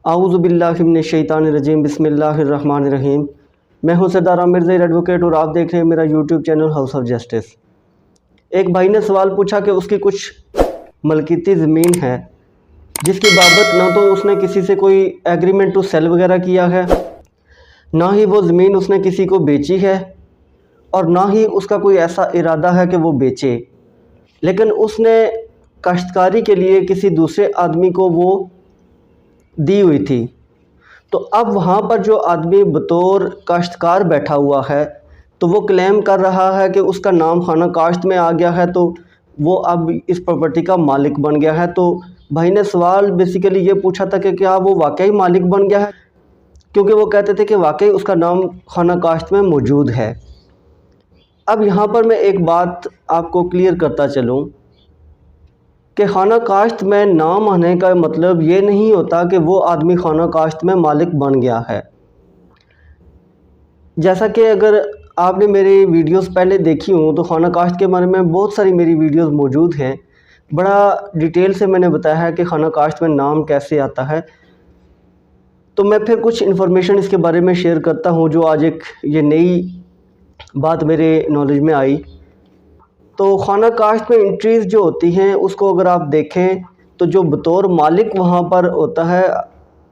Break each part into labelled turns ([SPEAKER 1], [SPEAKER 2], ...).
[SPEAKER 1] اعوذ باللہ من الشیطان الرجیم، بسم اللہ الرحمن الرحیم۔ میں ہوں سردار عامر ظہیر ایڈوکیٹ اور آپ دیکھ رہے ہیں میرا YouTube channel house of justice. ایک بھائی نے سوال پوچھا کہ اس کی کچھ ملکیتی زمین ہے جس کی بابت نہ تو اس نے کسی سے کوئی ایگریمنٹ ٹو سیل وغیرہ کیا ہے، نہ ہی وہ زمین اس نے کسی کو بیچی ہے، اور نہ ہی اس کا کوئی ایسا ارادہ ہے کہ وہ بیچے، لیکن اس نے کاشتکاری کے لیے کسی دوسرے آدمی کو وہ دی ہوئی تھی۔ تو اب وہاں پر جو آدمی بطور کاشتکار بیٹھا ہوا ہے تو وہ کلیم کر رہا ہے کہ اس کا نام خانہ کاشت میں آ گیا ہے، تو وہ اب اس پراپرٹی کا مالک بن گیا ہے۔ تو بھائی نے سوال بیسیکلی یہ پوچھا تھا کہ کیا وہ واقعی مالک بن گیا ہے، کیونکہ وہ کہتے تھے کہ واقعی اس کا نام خانہ کاشت میں موجود ہے۔ اب یہاں پر میں ایک بات آپ کو کلیئر کرتا چلوں کہ خانہ کاشت میں نام آنے کا مطلب یہ نہیں ہوتا کہ وہ آدمی خانہ کاشت میں مالک بن گیا ہے۔ جیسا کہ اگر آپ نے میری ویڈیوز پہلے دیکھی ہوں تو خانہ کاشت کے بارے میں بہت ساری میری ویڈیوز موجود ہیں، بڑا ڈیٹیل سے میں نے بتایا ہے کہ خانہ کاشت میں نام کیسے آتا ہے۔ تو میں پھر کچھ انفارمیشن اس کے بارے میں شیئر کرتا ہوں جو آج ایک یہ نئی بات میرے نالج میں آئی۔ تو خانہ کاشت میں انٹریز جو ہوتی ہیں اس کو اگر آپ دیکھیں تو جو بطور مالک وہاں پر ہوتا ہے،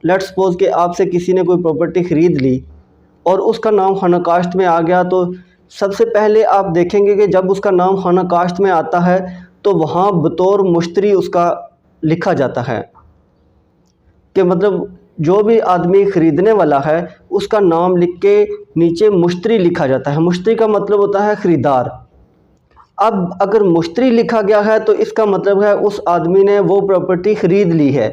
[SPEAKER 1] لیٹ سپوز کہ آپ سے کسی نے کوئی پراپرٹی خرید لی اور اس کا نام خانہ کاشت میں آ گیا، تو سب سے پہلے آپ دیکھیں گے کہ جب اس کا نام خانہ کاشت میں آتا ہے تو وہاں بطور مشتری اس کا لکھا جاتا ہے، کہ مطلب جو بھی آدمی خریدنے والا ہے اس کا نام لکھ کے نیچے مشتری لکھا جاتا ہے۔ مشتری کا مطلب ہوتا ہے خریدار۔ اب اگر مشتری لکھا گیا ہے تو اس کا مطلب ہے اس آدمی نے وہ پراپرٹی خرید لی ہے،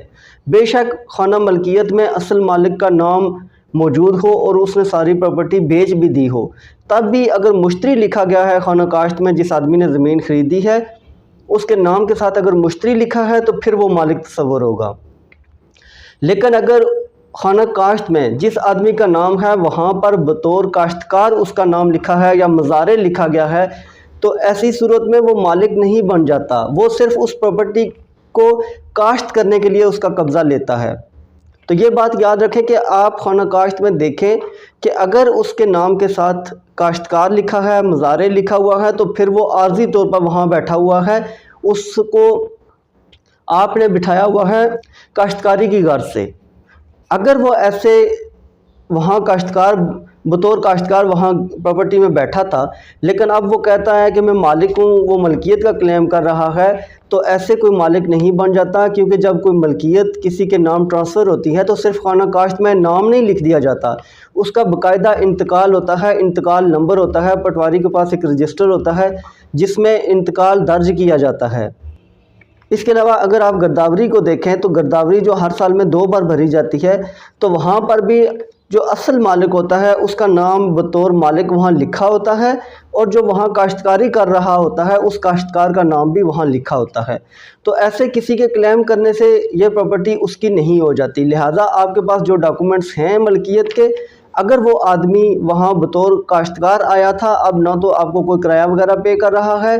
[SPEAKER 1] بے شک خانہ ملکیت میں اصل مالک کا نام موجود ہو اور اس نے ساری پراپرٹی بیچ بھی دی ہو، تب بھی اگر مشتری لکھا گیا ہے خانہ کاشت میں، جس آدمی نے زمین خریدی ہے اس کے نام کے ساتھ اگر مشتری لکھا ہے تو پھر وہ مالک تصور ہوگا۔ لیکن اگر خانہ کاشت میں جس آدمی کا نام ہے وہاں پر بطور کاشتکار اس کا نام لکھا ہے یا مزارع لکھا گیا ہے، تو ایسی صورت میں وہ مالک نہیں بن جاتا، وہ صرف اس پراپرٹی کو کاشت کرنے کے لیے اس کا قبضہ لیتا ہے۔ تو یہ بات یاد رکھیں کہ آپ خانہ کاشت میں دیکھیں کہ اگر اس کے نام کے ساتھ کاشتکار لکھا ہے، مزارع لکھا ہوا ہے، تو پھر وہ عارضی طور پر وہاں بیٹھا ہوا ہے، اس کو آپ نے بٹھایا ہوا ہے کاشتکاری کی غرض سے۔ اگر وہ ایسے وہاں بطور کاشتکار وہاں پراپرٹی میں بیٹھا تھا لیکن اب وہ کہتا ہے کہ میں مالک ہوں، وہ ملکیت کا کلیم کر رہا ہے، تو ایسے کوئی مالک نہیں بن جاتا، کیونکہ جب کوئی ملکیت کسی کے نام ٹرانسفر ہوتی ہے تو صرف خانہ کاشت میں نام نہیں لکھ دیا جاتا، اس کا باقاعدہ انتقال ہوتا ہے، انتقال نمبر ہوتا ہے، پٹواری کے پاس ایک رجسٹر ہوتا ہے جس میں انتقال درج کیا جاتا ہے۔ اس کے علاوہ اگر آپ گرداوری کو دیکھیں تو گرداوری جو ہر سال میں 2 بار بھری جاتی ہے، تو وہاں پر بھی جو اصل مالک ہوتا ہے اس کا نام بطور مالک وہاں لکھا ہوتا ہے، اور جو وہاں کاشتکاری کر رہا ہوتا ہے اس کاشتکار کا نام بھی وہاں لکھا ہوتا ہے۔ تو ایسے کسی کے کلیم کرنے سے یہ پراپرٹی اس کی نہیں ہو جاتی، لہٰذا آپ کے پاس جو ڈاکومنٹس ہیں ملکیت کے، اگر وہ آدمی وہاں بطور کاشتکار آیا تھا، اب نہ تو آپ کو کوئی کرایہ وغیرہ پے کر رہا ہے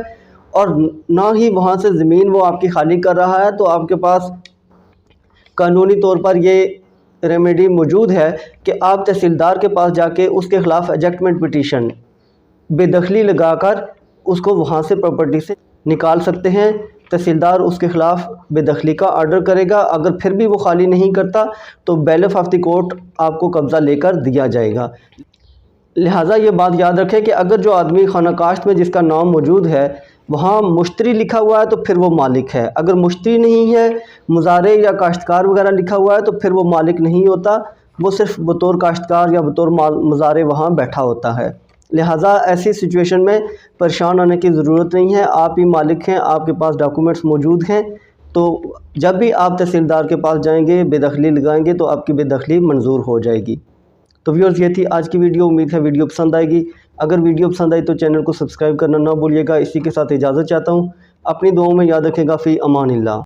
[SPEAKER 1] اور نہ ہی وہاں سے زمین وہ آپ کی خالی کر رہا ہے، تو آپ کے پاس قانونی طور پر یہ ریمیڈی موجود ہے کہ آپ تحصیلدار کے پاس جا کے اس کے خلاف ایجکٹمنٹ پٹیشن بے دخلی لگا کر اس کو وہاں سے پراپرٹی سے نکال سکتے ہیں۔ تحصیلدار اس کے خلاف بے دخلی کا آرڈر کرے گا، اگر پھر بھی وہ خالی نہیں کرتا تو بیلف آف دی کورٹ آپ کو قبضہ لے کر دیا جائے گا۔ لہٰذا یہ بات یاد رکھیں کہ اگر جو آدمی خانہ کاشت میں جس کا نام موجود ہے وہاں مشتری لکھا ہوا ہے تو پھر وہ مالک ہے، اگر مشتری نہیں ہے، مزارع یا کاشتکار وغیرہ لکھا ہوا ہے تو پھر وہ مالک نہیں ہوتا، وہ صرف بطور کاشتکار یا بطور مزارع وہاں بیٹھا ہوتا ہے۔ لہٰذا ایسی سچویشن میں پریشان ہونے کی ضرورت نہیں ہے، آپ ہی مالک ہیں، آپ کے پاس ڈاکومنٹس موجود ہیں، تو جب بھی آپ تحصیلدار کے پاس جائیں گے بے دخلی لگائیں گے تو آپ کی بے دخلی منظور ہو جائے گی۔ تو ویورز یہ تھی آج کی ویڈیو، امید ہے ویڈیو پسند آئے گی۔ اگر ویڈیو پسند آئی تو چینل کو سبسکرائب کرنا نہ بھولیے گا۔ اسی کے ساتھ اجازت چاہتا ہوں، اپنی دعاؤں میں یاد رکھے گا۔ فی امان اللہ۔